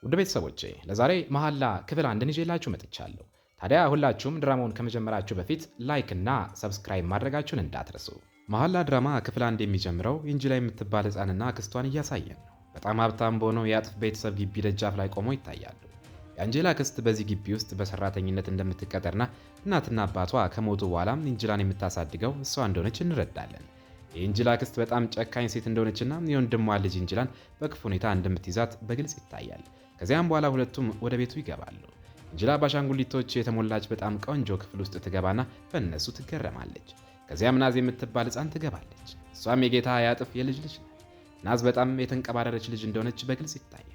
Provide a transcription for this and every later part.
ውድ ቤተሰቦቼ ለዛሬ መሐላ ክፍል አንድን ይዤላችሁ መጥቻለሁ። ታዲያ ሁላችሁም ድራማውን ከመጀመራችሁ በፊት ላይክ እና ሰብስክራይብ ማድረጋችሁን እንዳትረሱ። መሐላ ድራማ ክፍል አንድ የሚጀምረው ኢንጂላ የምትባል ሕፃንና አክስቷን እያሳየን ነው። በጣም ሀብታም በሆነው የአጥፍ ቤተሰብ ግቢ ደጃፍ ላይ ቆመው ይታያሉ። የአንጀላ አክስት በዚህ ግቢ ውስጥ በሰራተኝነት እንደምትቀጠርና እናትና አባቷ ከሞቱ በኋላም ኢንጂላን የምታሳድገው እሷ እንደሆነች እንረዳለን። የኢንጂላ አክስት በጣም ጨካኝ ሴት እንደሆነችና የወንድሟ ልጅ ኢንጂላን በክፉ ሁኔታ እንደምትይዛት በግልጽ ይታያል። ከዚያም በኋላ ሁለቱም ወደ ቤቱ ይገባሉ። ኢንጂላ በአሻንጉሊቶች የተሞላች በጣም ቆንጆ ክፍል ውስጥ ትገባና በእነሱ ትገረማለች። ከዚያም ናዝ የምትባል ሕፃን ትገባለች። እሷም የጌታ ያጥፍ የልጅ ልጅ ናት። ናዝ በጣም የተንቀባረረች ልጅ እንደሆነች በግልጽ ይታያል።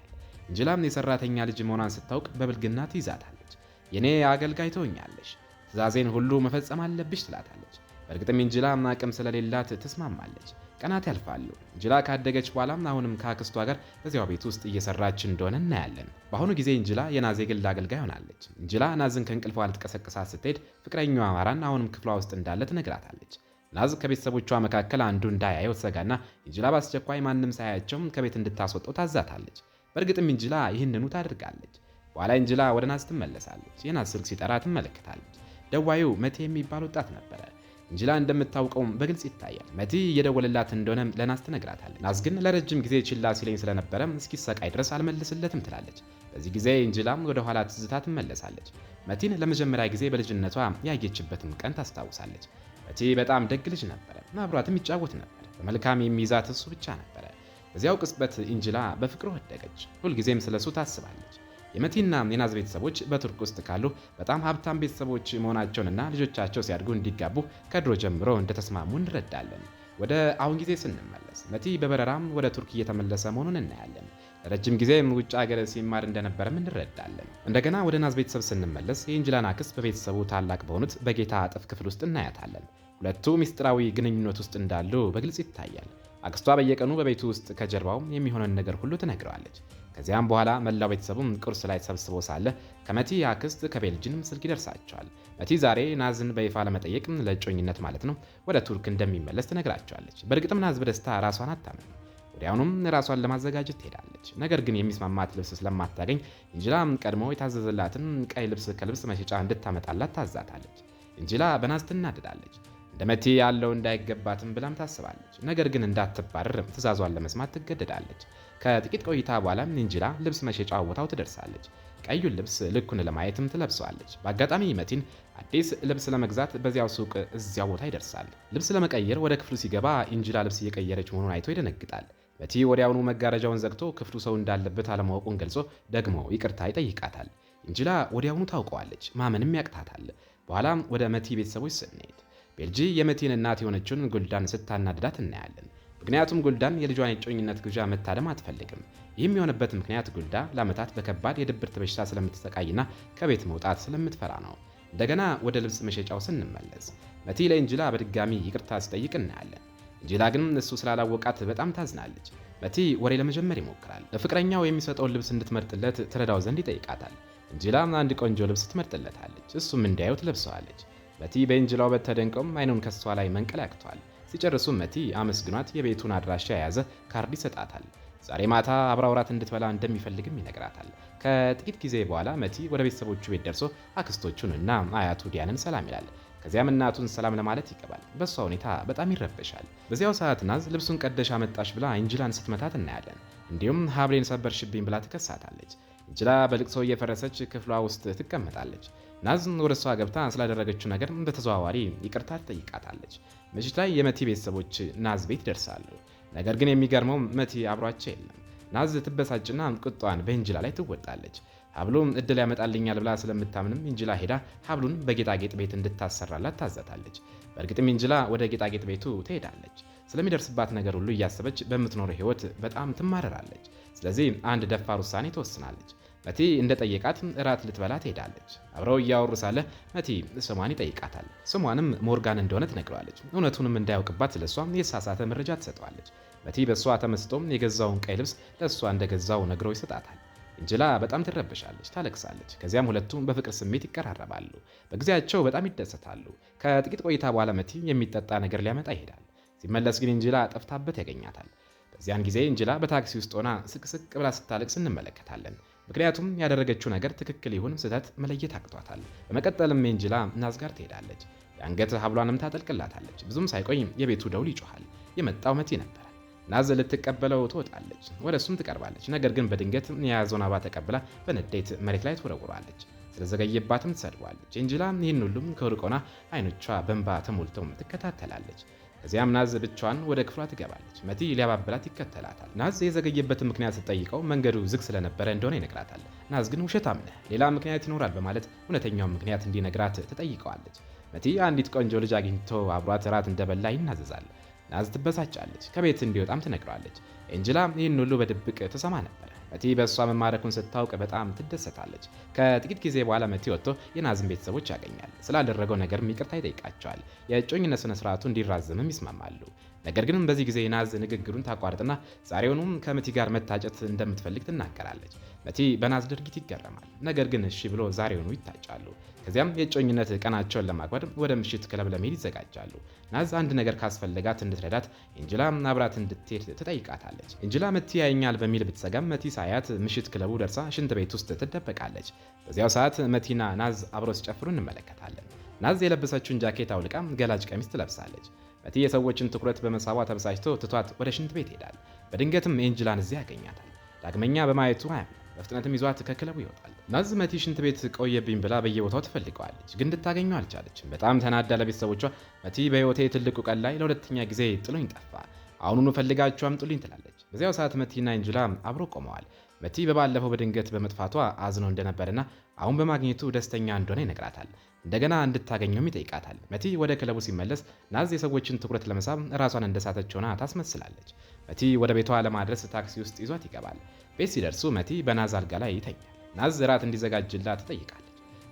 ኢንጂላም የሰራተኛ ልጅ መሆኗን ስታውቅ በብልግና ትይዛታለች። የኔ አገልጋይ ትሆኛለሽ፣ ትእዛዜን ሁሉ መፈጸም አለብሽ ትላታለች። በእርግጥም ኢንጂላ አቅም ስለሌላት ትስማማለች። ቀናት ያልፋሉ። ኢንጂላ ካደገች በኋላም አሁንም ከአክስቷ ጋር በዚያው ቤት ውስጥ እየሰራች እንደሆነ እናያለን። በአሁኑ ጊዜ ኢንጂላ የናዝ የግል አገልጋይ ሆናለች። ኢንጂላ ናዝን ከእንቅልፏ ልትቀሰቅሳት ስትሄድ ፍቅረኛዋ አማራን አሁንም ክፍሏ ውስጥ እንዳለ ትነግራታለች። ናዝ ከቤተሰቦቿ መካከል አንዱ እንዳያየው ትሰጋና ኢንጂላ በአስቸኳይ ማንም ሳያያቸው ከቤት እንድታስወጣው ታዛታለች። በእርግጥም ኢንጂላ ይህንኑ ታደርጋለች። በኋላ ኢንጂላ ወደ ናዝ ትመለሳለች። የናዝ ስልክ ሲጠራ ትመለከታለች። ደዋዩ መቴ የሚባል ወጣት ነበረ። ኢንጂላ እንደምታውቀውም በግልጽ ይታያል። መቲ እየደወለላት እንደሆነ ለናዝ ትነግራታለች። ናዝ ግን ለረጅም ጊዜ ችላ ሲለኝ ስለነበረ እስኪሰቃይ ድረስ አልመልስለትም ትላለች። በዚህ ጊዜ ኢንጂላም ወደ ኋላ ትዝታ ትመለሳለች። መቲን ለመጀመሪያ ጊዜ በልጅነቷ ያየችበትን ቀን ታስታውሳለች። መቲ በጣም ደግ ልጅ ነበረ። አብሯትም ይጫወት ነበር። በመልካም የሚይዛት እሱ ብቻ ነበረ። በዚያው ቅጽበት ኢንጂላ በፍቅሩ ወደቀች። ሁልጊዜም ስለሱ ታስባለች። የመቲና የናዝ ቤተሰቦች በቱርክ ውስጥ ካሉ በጣም ሀብታም ቤተሰቦች መሆናቸውንና ልጆቻቸው ሲያድጉ እንዲጋቡ ከድሮ ጀምሮ እንደተስማሙ እንረዳለን። ወደ አሁን ጊዜ ስንመለስ መቲ በበረራም ወደ ቱርክ እየተመለሰ መሆኑን እናያለን። ለረጅም ጊዜም ውጭ ሀገር ሲማር እንደነበረም እንረዳለን። እንደገና ወደ ናዝ ቤተሰብ ስንመለስ የኢንጂላን አክስት በቤተሰቡ ታላቅ በሆኑት በጌታ እጥፍ ክፍል ውስጥ እናያታለን። ሁለቱ ሚስጥራዊ ግንኙነት ውስጥ እንዳሉ በግልጽ ይታያል። አክስቷ በየቀኑ በቤቱ ውስጥ ከጀርባው የሚሆነን ነገር ሁሉ ትነግረዋለች። ከዚያም በኋላ መላው ቤተሰቡም ቁርስ ላይ ተሰብስቦ ሳለ ከመቲ አክስት ከቤልጅየም ስልክ ይደርሳቸዋል። መቲ ዛሬ ናዝን በይፋ ለመጠየቅ ለእጮኝነት ማለት ነው ወደ ቱርክ እንደሚመለስ ትነግራቸዋለች። በእርግጥም ናዝ በደስታ ራሷን አታምንም። ወዲያውኑም ራሷን ለማዘጋጀት ትሄዳለች። ነገር ግን የሚስማማት ልብስ ስለማታገኝ ኢንጂላ ቀድሞ የታዘዘላትን ቀይ ልብስ ከልብስ መሸጫ እንድታመጣላት ታዛታለች። ኢንጂላ በናዝ ትናደዳለች። እንደ መቲ ያለው እንዳይገባትም ብላም ታስባለች። ነገር ግን እንዳትባረር ትእዛዟን ለመስማት ትገደዳለች። ከጥቂት ቆይታ በኋላ ኢንጂላ ልብስ መሸጫ ቦታው ትደርሳለች። ቀዩን ልብስ ልኩን ለማየትም ትለብሰዋለች። በአጋጣሚ መቲን አዲስ ልብስ ለመግዛት በዚያው ሱቅ እዚያው ቦታ ይደርሳል። ልብስ ለመቀየር ወደ ክፍሉ ሲገባ ኢንጂላ ልብስ እየቀየረች መሆኑን አይቶ ይደነግጣል። መቲ ወዲያውኑ መጋረጃውን ዘግቶ ክፍሉ ሰው እንዳለበት አለማወቁን ገልጾ ደግሞ ይቅርታ ይጠይቃታል። ኢንጂላ ወዲያውኑ ታውቀዋለች፣ ማመንም ያቅታታል። በኋላም ወደ መቲ ቤተሰቦች ስንሄድ ቤልጂ የመቲን እናት የሆነችውን ጉልዳን ስታናድዳት እናያለን። ምክንያቱም ጉልዳን የልጇን የጮኝነት ግብዣ መታደም አትፈልግም። ይህም የሆነበት ምክንያት ጉልዳ ለዓመታት በከባድ የድብርት በሽታ ስለምትሰቃይና ከቤት መውጣት ስለምትፈራ ነው። እንደገና ወደ ልብስ መሸጫው ስንመለስ መቲ ለኢንጂላ በድጋሚ ይቅርታ ሲጠይቅ እናያለን። ኢንጂላ ግን እሱ ስላላወቃት በጣም ታዝናለች። መቲ ወሬ ለመጀመር ይሞክራል። ለፍቅረኛው የሚሰጠውን ልብስ እንድትመርጥለት ትረዳው ዘንድ ይጠይቃታል። ኢንጂላ አንድ ቆንጆ ልብስ ትመርጥለታለች። እሱም እንዲያየው ትለብሰዋለች። መቲ በኢንጂላ ውበት ተደንቆም አይኑን ከሷ ላይ መንቀል ያቅቷል። ሲጨርሱ መቲ አመስግኗት የቤቱን አድራሻ የያዘ ካርድ ይሰጣታል። ዛሬ ማታ አብራ እራት እንድትበላ እንደሚፈልግም ይነግራታል። ከጥቂት ጊዜ በኋላ መቲ ወደ ቤተሰቦቹ ቤት ደርሶ አክስቶቹንና አያቱ ዲያንን ሰላም ይላል። ከዚያም እናቱን ሰላም ለማለት ይገባል። በሷ ሁኔታ በጣም ይረበሻል። በዚያው ሰዓት ናዝ ልብሱን ቀደሽ አመጣሽ ብላ ኢንጂላን ስትመታት እናያለን። እንዲሁም ሀብሌን ሰበርሽብኝ ብላ ትከሳታለች። ኢንጂላ በልቅሶ እየፈረሰች ክፍሏ ውስጥ ትቀመጣለች። ናዝ ወደ እሷ ገብታ ስላደረገችው ነገር በተዘዋዋሪ ይቅርታ ትጠይቃታለች። ምሽት ላይ የመቲ ቤተሰቦች ናዝ ቤት ይደርሳሉ። ነገር ግን የሚገርመው መቲ አብሯቸው የለም። ናዝ ትበሳጭና ቁጣዋን በኢንጂላ ላይ ትወጣለች። ሀብሉን እድል ያመጣልኛል ብላ ስለምታምንም ኢንጂላ ሄዳ ሀብሉን በጌጣጌጥ ቤት እንድታሰራላት ታዛታለች። በእርግጥም ኢንጂላ ወደ ጌጣጌጥ ቤቱ ትሄዳለች። ስለሚደርስባት ነገር ሁሉ እያሰበች በምትኖረው ህይወት በጣም ትማረራለች። ስለዚህ አንድ ደፋር ውሳኔ ትወስናለች። መቲ እንደጠየቃት እራት ልትበላ ትሄዳለች። አብረው እያወሩ ሳለ መቲ ስሟን ይጠይቃታል። ስሟንም ሞርጋን እንደሆነ ትነግረዋለች። እውነቱንም እንዳያውቅባት ስለሷ የተሳሳተ መረጃ ትሰጠዋለች። መቲ በሷ ተመስጦም የገዛውን ቀይ ልብስ ለሷ እንደገዛው ነግሮ ይሰጣታል። ኢንጂላ በጣም ትረበሻለች፣ ታለቅሳለች። ከዚያም ሁለቱም በፍቅር ስሜት ይቀራረባሉ። በጊዜያቸው በጣም ይደሰታሉ። ከጥቂት ቆይታ በኋላ መቲ የሚጠጣ ነገር ሊያመጣ ይሄዳል። ሲመለስ ግን ኢንጂላ ጠፍታበት ያገኛታል። በዚያን ጊዜ ኢንጂላ በታክሲ ውስጥ ሆና ስቅስቅ ብላ ስታለቅስ እንመለከታለን። ምክንያቱም ያደረገችው ነገር ትክክል ይሁን ስህተት መለየት አቅቷታል። በመቀጠልም ኤንጅላ ናዝ ጋር ትሄዳለች። የአንገት ሀብሏንም ታጠልቅላታለች። ብዙም ሳይቆይ የቤቱ ደውል ይጮኻል። የመጣው መቲ ነበረ። ናዝ ልትቀበለው ትወጣለች። ወደ እሱም ትቀርባለች። ነገር ግን በድንገት የያዘውን አበባ ተቀብላ በንዴት መሬት ላይ ትወረውራለች። ስለዘገየባትም ትሰድባለች። ኤንጅላ ይህን ሁሉም ከሩቅ ሆና አይኖቿ በእንባ ተሞልተው ትከታተላለች። ከዚያም ናዝ ብቻዋን ወደ ክፍሏ ትገባለች። መቲ ሊያባብላት ይከተላታል። ናዝ የዘገየበትን ምክንያት ስትጠይቀው መንገዱ ዝግ ስለነበረ እንደሆነ ይነግራታል። ናዝ ግን ውሸታም ነህ፣ ሌላ ምክንያት ይኖራል በማለት እውነተኛውን ምክንያት እንዲነግራት ትጠይቀዋለች። መቲ አንዲት ቆንጆ ልጅ አግኝቶ አብሯት እራት እንደበላ ይናዘዛል። ናዝ ትበሳጫለች። ከቤት እንዲወጣም ትነግረዋለች። ኤንጅላ ይህን ሁሉ በድብቅ ትሰማ ነበር። መቲ በእሷ መማረኩን ስታውቅ በጣም ትደሰታለች። ከጥቂት ጊዜ በኋላ መቲ ወጥቶ የናዝን ቤተሰቦች ያገኛል። ስላደረገው ነገርም ይቅርታ ይጠይቃቸዋል። የእጮኝነት ስነ ስርዓቱ እንዲራዘምም ይስማማሉ። ነገር ግን በዚህ ጊዜ ናዝ ንግግሩን ታቋርጥና ዛሬውኑም ከመቲ ጋር መታጨት እንደምትፈልግ ትናገራለች። መቲ በናዝ ድርጊት ይገረማል። ነገር ግን እሺ ብሎ ዛሬውኑ ይታጫሉ። ከዚያም የእጮኝነት ቀናቸውን ለማክበር ወደ ምሽት ክለብ ለመሄድ ይዘጋጃሉ። ናዝ አንድ ነገር ካስፈለጋት እንድትረዳት ኤንጅላ አብራት እንድትሄድ ትጠይቃታለች። ኤንጅላ መቲ ያየኛል በሚል ብትሰጋም መቲ ሳያት ምሽት ክለቡ ደርሳ ሽንት ቤት ውስጥ ትደበቃለች። በዚያው ሰዓት መቲና ናዝ አብረው ሲጨፍሩ እንመለከታለን። ናዝ የለበሰችውን ጃኬት አውልቃ ገላጭ ቀሚስ ትለብሳለች። መቲ የሰዎችን ትኩረት በመሳቧ ተበሳጭቶ ትቷት ወደ ሽንት ቤት ይሄዳል። በድንገትም ኤንጅላን እዚያ ያገኛታል። ዳግመኛ በማየቱ አያምንም። በፍጥነትም ይዟት ከክለቡ ይወጣል። ናዝ መቲ ሽንት ቤት ቆየብኝ ብላ በየቦታው ትፈልገዋለች፣ ግን እንድታገኘው አልቻለችም። በጣም ተናዳ ለቤተሰቦቿ መቲ በህይወቴ ትልቁ ቀን ላይ ለሁለተኛ ጊዜ ጥሎኝ ጠፋ፣ አሁኑኑ ፈልጋችሁ አምጡልኝ ትላለች። በዚያው ሰዓት መቲና ኤንጅላ አብሮ ቆመዋል። መቲ በባለፈው በድንገት በመጥፋቷ አዝኖ እንደነበርና አሁን በማግኘቱ ደስተኛ እንደሆነ ይነግራታል። እንደገና እንድታገኘውም ይጠይቃታል። መቲ ወደ ክለቡ ሲመለስ ናዝ የሰዎችን ትኩረት ለመሳብ ራሷን እንደሳተች ሆና ታስመስላለች። መቲ ወደ ቤቷ ለማድረስ ታክሲ ውስጥ ይዟት ይገባል። ቤት ሲደርሱ መቲ በናዝ አልጋ ላይ ይተኛል። ናዝ እራት እንዲዘጋጅላት ትጠይቃለች።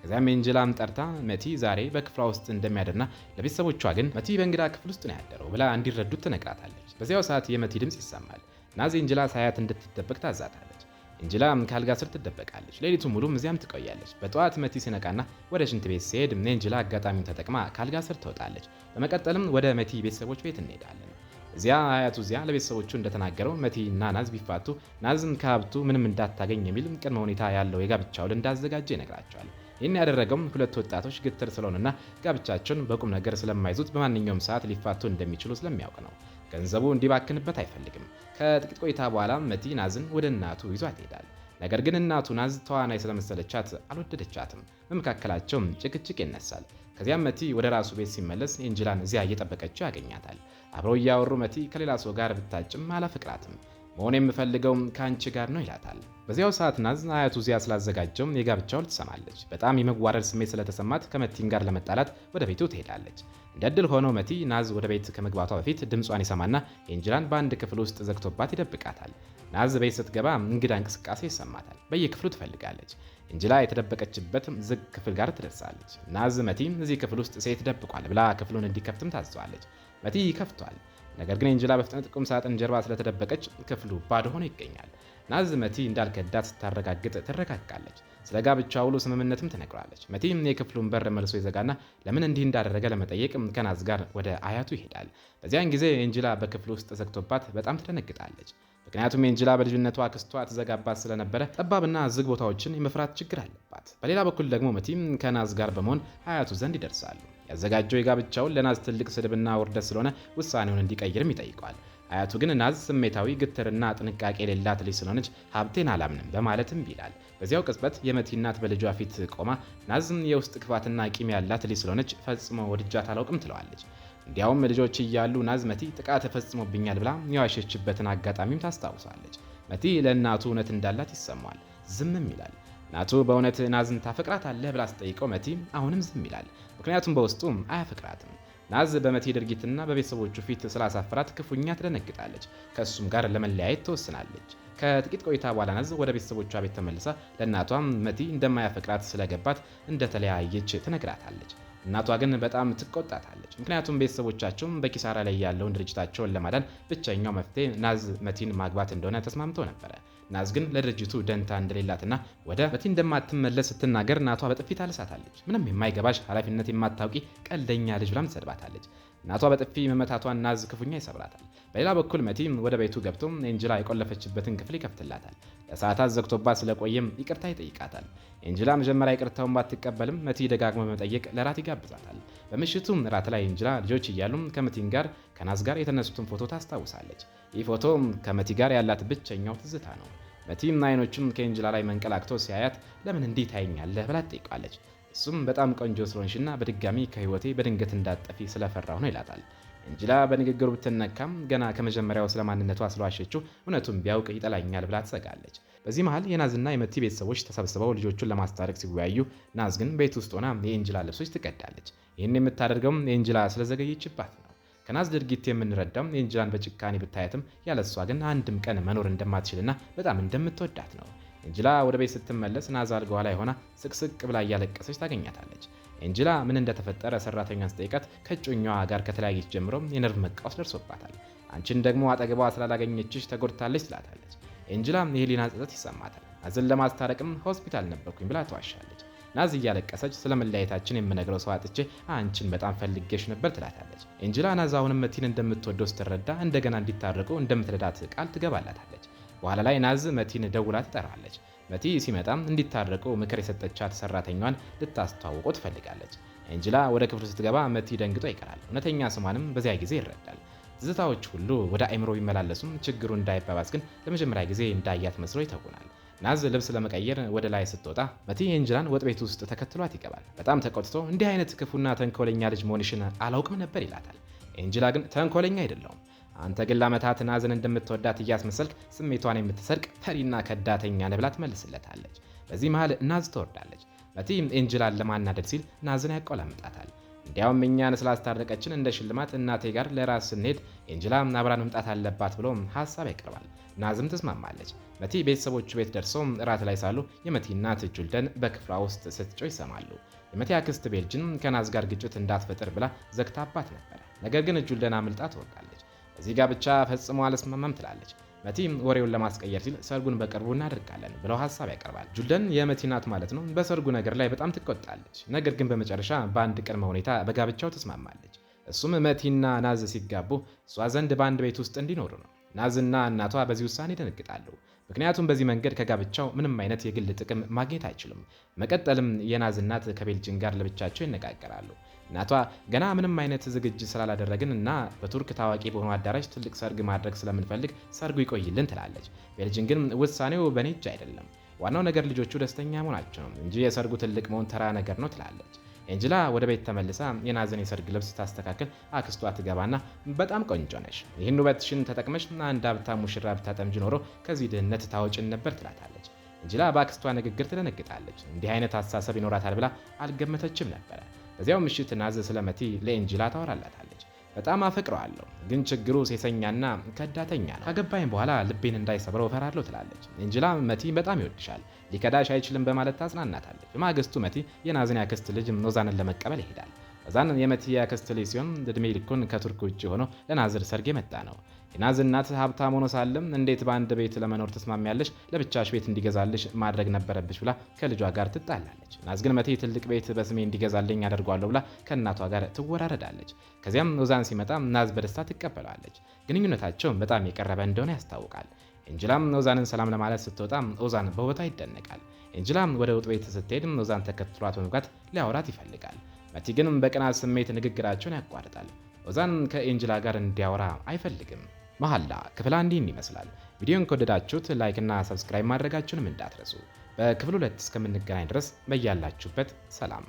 ከዚያም ኤንጅላም ጠርታ መቲ ዛሬ በክፍሏ ውስጥ እንደሚያድርና ለቤተሰቦቿ ግን መቲ በእንግዳ ክፍል ውስጥ ነው ያደረው ብላ እንዲረዱት ትነግራታለች። በዚያው ሰዓት የመቲ ድምፅ ይሰማል። ናዝ ኤንጅላ ሳያት እንድትደበቅ ታዛታለች። ኤንጅላ ከአልጋ ስር ትደበቃለች። ሌሊቱ ሙሉም እዚያም ትቆያለች። በጠዋት መቲ ሲነቃና ወደ ሽንት ቤት ሲሄድ ኤንጅላ አጋጣሚውን ተጠቅማ ከአልጋ ስር ትወጣለች። በመቀጠልም ወደ መቲ ቤተሰቦች ቤት እንሄዳለን። እዚያ አያቱ ለቤተሰቦቹ እንደተናገረው መቲ እና ናዝ ቢፋቱ ናዝም ከሀብቱ ምንም እንዳታገኝ የሚል ቅድመ ሁኔታ ያለው የጋብቻ ውል እንዳዘጋጀ ይነግራቸዋል። ይህን ያደረገውም ሁለቱ ወጣቶች ግትር ስለሆኑና ጋብቻቸውን በቁም ነገር ስለማይዙት በማንኛውም ሰዓት ሊፋቱ እንደሚችሉ ስለሚያውቅ ነው። ገንዘቡ እንዲባክንበት አይፈልግም። ከጥቂት ቆይታ በኋላ መቲ ናዝን ወደ እናቱ ይዟት ይሄዳል። ነገር ግን እናቱ ናዝ ተዋናይ ስለመሰለቻት አልወደደቻትም። በመካከላቸውም ጭቅጭቅ ይነሳል። ከዚያም መቲ ወደ ራሱ ቤት ሲመለስ ኤንጅላን እዚያ እየጠበቀችው ያገኛታል። አብረው እያወሩ መቲ ከሌላ ሰው ጋር ብታጭም አላፈቅራትም፣ መሆን የምፈልገውም ከአንቺ ጋር ነው ይላታል። በዚያው ሰዓት ናዝ አያቱ እዚያ ስላዘጋጀው የጋብቻ ውል ትሰማለች። በጣም የመዋረድ ስሜት ስለተሰማት ከመቲም ጋር ለመጣላት ወደ ቤቱ ትሄዳለች። እንደ ዕድል ሆኖ መቲ ናዝ ወደ ቤት ከመግባቷ በፊት ድምጿን ይሰማና ኤንጅላን በአንድ ክፍል ውስጥ ዘግቶባት ይደብቃታል። ናዝ ቤት ስትገባ እንግዳ እንቅስቃሴ ይሰማታል። በየክፍሉ ትፈልጋለች። ኤንጅላ የተደበቀችበት ዝግ ክፍል ጋር ትደርሳለች። ናዝ መቲም እዚህ ክፍል ውስጥ ሴት ደብቋል ብላ ክፍሉን እንዲከፍትም ታዘዋለች። መቲ ይከፍቷል። ነገር ግን ኤንጅላ በፍጥነት ቁም ሳጥን ጀርባ ስለተደበቀች ክፍሉ ባዶ ሆኖ ይገኛል። ናዝ መቲ እንዳልከዳት ስታረጋግጥ ትረጋጋለች። ስለ ጋብቻ ውሉ ስምምነትም ትነግረዋለች። መቲም የክፍሉን በር መልሶ ይዘጋና ለምን እንዲህ እንዳደረገ ለመጠየቅ ከናዝ ጋር ወደ አያቱ ይሄዳል። በዚያን ጊዜ ኤንጅላ በክፍሉ ውስጥ ዘግቶባት በጣም ትደነግጣለች። ምክንያቱም ኤንጅላ በልጅነቷ አክስቷ ትዘጋባት ስለነበረ ጠባብና ዝግ ቦታዎችን የመፍራት ችግር አለባት። በሌላ በኩል ደግሞ መቲም ከናዝ ጋር በመሆን አያቱ ዘንድ ይደርሳሉ። ያዘጋጀው የጋብቻውን ለናዝ ትልቅ ስድብና ውርደት ስለሆነ ውሳኔውን እንዲቀይርም ይጠይቀዋል። አያቱ ግን ናዝ ስሜታዊ ግትርና ጥንቃቄ የሌላት ልጅ ስለሆነች ሀብቴን አላምንም በማለትም ይላል። በዚያው ቅጽበት የመቲ እናት በልጇ ፊት ቆማ ናዝም የውስጥ ክፋትና ቂም ያላት ልጅ ስለሆነች ፈጽሞ ወድጃት አላውቅም ትለዋለች። እንዲያውም ልጆች እያሉ ናዝ መቲ ጥቃት ተፈጽሞብኛል ብላ የዋሸችበትን አጋጣሚም ታስታውሳለች። መቲ ለእናቱ እውነት እንዳላት ይሰማዋል። ዝምም ይላል። እናቱ በእውነት ናዝን ታፈቅራታለህ ብላ ስጠይቀው መቲ አሁንም ዝም ይላል። ምክንያቱም በውስጡም አያፈቅራትም። ናዝ በመቲ ድርጊትና በቤተሰቦቹ ፊት ስላሳፈራት ክፉኛ ትደነግጣለች። ከእሱም ጋር ለመለያየት ትወስናለች። ከጥቂት ቆይታ በኋላ ናዝ ወደ ቤተሰቦቿ ቤት ተመልሳ ለእናቷም መቲ እንደማያፈቅራት ስለገባት እንደተለያየች ትነግራታለች። እናቷ ግን በጣም ትቆጣታለች። ምክንያቱም ቤተሰቦቻቸውም በኪሳራ ላይ ያለውን ድርጅታቸውን ለማዳን ብቸኛው መፍትሄ ናዝ መቲን ማግባት እንደሆነ ተስማምተው ነበረ። ናዝ ግን ለድርጅቱ ደንታ እንደሌላትና ወደ መቲ እንደማትመለስ ስትናገር እናቷ በጥፊ ታልሳታለች። ምንም የማይገባሽ ኃላፊነት የማታውቂ ቀልደኛ ልጅ ብላም ትሰድባታለች። እናቷ በጥፊ መመታቷን ናዝ ክፉኛ ይሰብራታል። በሌላ በኩል መቲም ወደ ቤቱ ገብቶ ኤንጅላ የቆለፈችበትን ክፍል ይከፍትላታል። ለሰዓታት ዘግቶባት ስለቆየም ይቅርታ ይጠይቃታል። ኤንጅላ መጀመሪያ ይቅርታውን ባትቀበልም መቲ ደጋግሞ በመጠየቅ ለራት ይጋብዛታል። በምሽቱም ራት ላይ ኤንጅላ ልጆች እያሉ ከመቲን ጋር ከናዝ ጋር የተነሱትን ፎቶ ታስታውሳለች። ይህ ፎቶ ከመቲ ጋር ያላት ብቸኛው ትዝታ ነው። መቲም አይኖቹን ከኤንጅላ ላይ መንቀላቅቶ ሲያያት ለምን እንዲህ ታየኛለህ ብላ ትጠይቃለች። እሱም በጣም ቆንጆ ስለሆንሽና በድጋሚ ከህይወቴ በድንገት እንዳጠፊ ስለፈራሁ ነው ይላታል። ኤንጅላ በንግግሩ ብትነካም ገና ከመጀመሪያው ስለማንነቷ ስለዋሸችው እውነቱን ቢያውቅ ይጠላኛል ብላ ትሰጋለች። በዚህ መሃል የናዝና የመቲ ቤተሰቦች ተሰብስበው ልጆቹን ለማስታረቅ ሲወያዩ ናዝ ግን ቤት ውስጥ ሆና የኤንጅላ ልብሶች ትቀዳለች። ይህን የምታደርገውም ኤንጅላ ስለዘገየችባት ነው። ከናዝ ድርጊት የምንረዳው ኤንጅላን በጭካኔ ብታያትም ያለሷ ግን አንድም ቀን መኖር እንደማትችልና በጣም እንደምትወዳት ነው። ኤንጅላ ወደ ቤት ስትመለስ ናዝ አልጋዋ ላይ ሆና ስቅስቅ ብላ እያለቀሰች ታገኛታለች። ኤንጅላ ምን እንደተፈጠረ ሰራተኛን ስጠይቃት ከእጮኛዋ ጋር ከተለያየች ጀምሮ የነርቭ መቃወስ ደርሶባታል፣ አንቺን ደግሞ አጠገቧ ስላላገኘችሽ ተጎድታለች ትላታለች። ኤንጅላ የህሊና ጸጸት ይሰማታል። ናዝን ለማስታረቅም ሆስፒታል ነበርኩኝ ብላ ተዋሻለች። ናዝ እያለቀሰች ስለ መለያየታችን የምነግረው ሰው አጥቼ አንቺን በጣም ፈልጌሽ ነበር ትላታለች። ኤንጅላ ናዝ አሁንም መቲን እንደምትወደው ስትረዳ እንደገና እንዲታረቁ እንደምትረዳት ቃል ትገባላታለች። በኋላ ላይ ናዝ መቲን ደውላ ትጠራለች። መቲ ሲመጣም እንዲታረቁ ምክር የሰጠቻት ሰራተኛዋን ልታስተዋውቆ ትፈልጋለች። ኤንጅላ ወደ ክፍሉ ስትገባ መቲ ደንግጦ ይቀራል። እውነተኛ ስሟንም በዚያ ጊዜ ይረዳል። ትዝታዎች ሁሉ ወደ አይምሮ ቢመላለሱም ችግሩ እንዳይባባስ ግን ለመጀመሪያ ጊዜ እንዳያት መስሎ ይተውናል። ናዝ ልብስ ለመቀየር ወደ ላይ ስትወጣ መቲ ኤንጅላን ወጥ ቤት ውስጥ ተከትሏት ይገባል። በጣም ተቆጥቶ እንዲህ አይነት ክፉና ተንኮለኛ ልጅ መሆንሽን አላውቅም ነበር ይላታል። ኤንጅላ ግን ተንኮለኛ አይደለሁም፣ አንተ ግን ለዓመታት ናዝን እንደምትወዳት እያስመሰልክ ስሜቷን የምትሰርቅ ፈሪና ከዳተኛ ነህ ብላ ትመልስለታለች። በዚህ መሃል ናዝ ትወርዳለች። መቲ ኤንጅላን ለማናደድ ሲል ናዝን ያቆላምጣታል። እንዲያውም እኛን ስላስታረቀችን እንደ ሽልማት እናቴ ጋር ለራስ ስንሄድ ኤንጅላ አብራን መምጣት አለባት ብሎ ሀሳብ ያቀርባል። ናዝም ትስማማለች። መቲ ቤተሰቦቹ ቤት ደርሰው እራት ላይ ሳሉ የመቲ እናት ጁልደን በክፍሏ ውስጥ ስትጮህ ይሰማሉ። የመቲ አክስት ቤልጅን ከናዝ ጋር ግጭት እንዳትፈጥር ብላ ዘግታባት ነበር። ነገር ግን ጁልደን አምልጣ ትወጣለች። እዚህ ጋር ብቻ ፈጽሞ አልስማማም ትላለች። መቲ ወሬውን ለማስቀየር ሲል ሰርጉን በቅርቡ እናደርጋለን ብለው ሀሳብ ያቀርባል። ጁልደን የመቲ ናት ማለት ነው። በሰርጉ ነገር ላይ በጣም ትቆጣለች። ነገር ግን በመጨረሻ በአንድ ቅድመ ሁኔታ በጋብቻው ትስማማለች። እሱም መቲና ናዝ ሲጋቡ እሷ ዘንድ በአንድ ቤት ውስጥ እንዲኖሩ ነው። ናዝና እናቷ በዚህ ውሳኔ ይደነግጣሉ። ምክንያቱም በዚህ መንገድ ከጋብቻው ምንም አይነት የግል ጥቅም ማግኘት አይችሉም። መቀጠልም የናዝ እናት ከቤልጅን ጋር ለብቻቸው ይነጋገራሉ። እናቷ ገና ምንም አይነት ዝግጅት ስላላደረግን እና በቱርክ ታዋቂ በሆኑ አዳራሽ ትልቅ ሰርግ ማድረግ ስለምንፈልግ ሰርጉ ይቆይልን ትላለች። ቤልጅን ግን ውሳኔው በኔ እጅ አይደለም፣ ዋናው ነገር ልጆቹ ደስተኛ መሆናቸው ነው እንጂ የሰርጉ ትልቅ መሆን ተራ ነገር ነው ትላለች። ኤንጅላ ወደ ቤት ተመልሳ የናዝን የሰርግ ልብስ ታስተካክል አክስቷ ትገባና በጣም ቆንጆ ነሽ፣ ይህን ውበትሽን ተጠቅመሽ አንድ ሀብታም ሙሽራ ብታጠምጂ ኖሮ ከዚህ ድህነት ታወጭን ነበር ትላታለች። ኤንጅላ በአክስቷ ንግግር ትደነግጣለች። እንዲህ አይነት አስተሳሰብ ይኖራታል ብላ አልገመተችም ነበረ። በዚያው ምሽት ናዝ ስለ መቲ ለኤንጅላ ታወራላታለች። በጣም አፈቅረዋለሁ፣ ግን ችግሩ ሴሰኛና ከዳተኛ ነው። ካገባኝ በኋላ ልቤን እንዳይሰብረው እፈራለሁ ትላለች። ኤንጅላ መቲ በጣም ይወድሻል፣ ሊከዳሽ አይችልም በማለት ታጽናናታለች። በማግስቱ መቲ የናዝን ያክስት ልጅ ኦዛንን ለመቀበል ይሄዳል። ኦዛን የመቲ ያክስት ልጅ ሲሆን እድሜ ልኩን ከቱርክ ውጭ ሆኖ ለናዝር ሰርግ የመጣ ነው። የናዝ እናት ሀብታም ሆኖ ሳለም እንዴት በአንድ ቤት ለመኖር ተስማሚያለሽ? ለብቻሽ ቤት እንዲገዛልሽ ማድረግ ነበረብሽ ብላ ከልጇ ጋር ትጣላለች። ናዝ ግን መቲ ትልቅ ቤት በስሜ እንዲገዛልኝ አደርጓለሁ ብላ ከእናቷ ጋር ትወራረዳለች። ከዚያም ኦዛን ሲመጣ ናዝ በደስታ ትቀበለዋለች። ግንኙነታቸው በጣም የቀረበ እንደሆነ ያስታውቃል። ኤንጅላም ኦዛንን ሰላም ለማለት ስትወጣ ኦዛን በቦታ ይደነቃል። ኤንጅላም ወደ ውጥ ቤት ስትሄድ ኦዛን ተከትሏት በመግባት ሊያወራት ይፈልጋል። መቲ ግን በቅናት ስሜት ንግግራቸውን ያቋርጣል። ኦዛን ከኤንጅላ ጋር እንዲያወራ አይፈልግም። መሐላ ክፍል 1 ይመስላል። ቪዲዮን ከወደዳችሁት ላይክ እና ሰብስክራይብ ማድረጋችሁንም እንዳትረሱ። በክፍል 2 እስከምንገናኝ ድረስ በያላችሁበት ሰላም